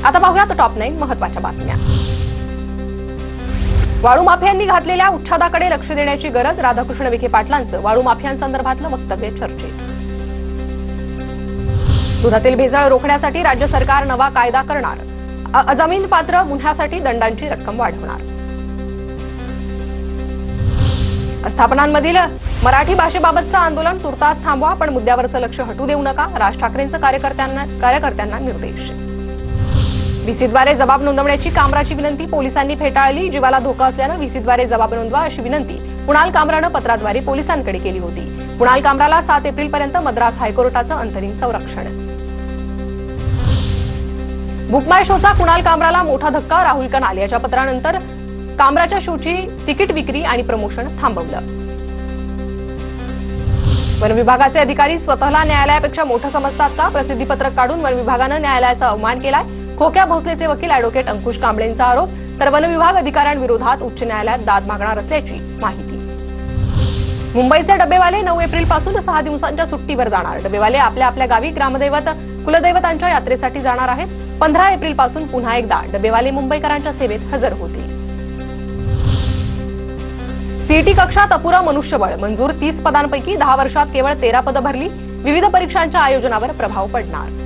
आता पाहूयात टॉप 9 महत्त्वाच्या बातम्या। वाळू माफियांनी घातलेल्या उच्छादाकडे लक्ष देण्याची गरज, राधाकृष्ण विखे पाटलांचं वाळू माफियांसंदर्भातलं वक्तव्य चर्चेत। दुधातील भेसळ रोखण्यासाठी राज्य सरकार नवा कायदा करणार, अजामीनपात्र गुन्ह्यासाठी दंडांची रक्कम वाढवणार। आस्थापनांमधील मराठी भाषेबाबतचं आंदोलन तुर्तास थांबवा, पण मुद्द्यावरचं लक्ष हटू देऊ नका, राज ठाकरेंचं कार्यकर्त्यांना निर्देश। व्हीसीद्वारे जबाब नोंदवण्याची कामराची विनंती पोलिसांनी फेटाळली, जीवाला धोका असल्यानं व्हीसीद्वारे जबाब नोंदवा अशी विनंती कुणाल कामरानं पत्राद्वारे पोलिसांकडे केली होती। कुणाल कामराला 7 एप्रिलपर्यंत मद्रास हायकोर्टाचं अंतरिम संरक्षण। बुक माय शोचा कुणाल कामराला मोठा धक्का, राहुल कनाल याच्या पत्रानंतर कामराच्या शोची तिकीट विक्री आणि प्रमोशन थांबवलं। वन विभागाचे अधिकारी स्वतःला न्यायालयापेक्षा मोठं समजतात का? प्रसिद्धीपत्रक काढून वन विभागानं न्यायालयाचा अवमान केलाय, खोक्या भोसलेचे वकील अॅडव्होकेट अंकुश कांबळेंचा आरोप। तर वन विभाग अधिकाऱ्यांविरोधात उच्च न्यायालयात दाद मागणार असल्याची माहिती। मुंबईचे डबेवाले 9 एप्रिलपासून 6 दिवसांच्या सुट्टीवर जाणार। डबेवाले आपल्या आपल्या गावी ग्रामदैवत कुलदैवतांच्या यात्रेसाठी जाणार आहेत। 15 एप्रिलपासून पुन्हा एकदा डबेवाले मुंबईकरांच्या सेवेत हजर होतील। सीईटी कक्षात अपुरा मनुष्यबळ मंजूर, 30 पदांपैकी 10 वर्षात केवळ 13 पदं भरली, विविध परीक्षांच्या आयोजनावर प्रभाव पडणार।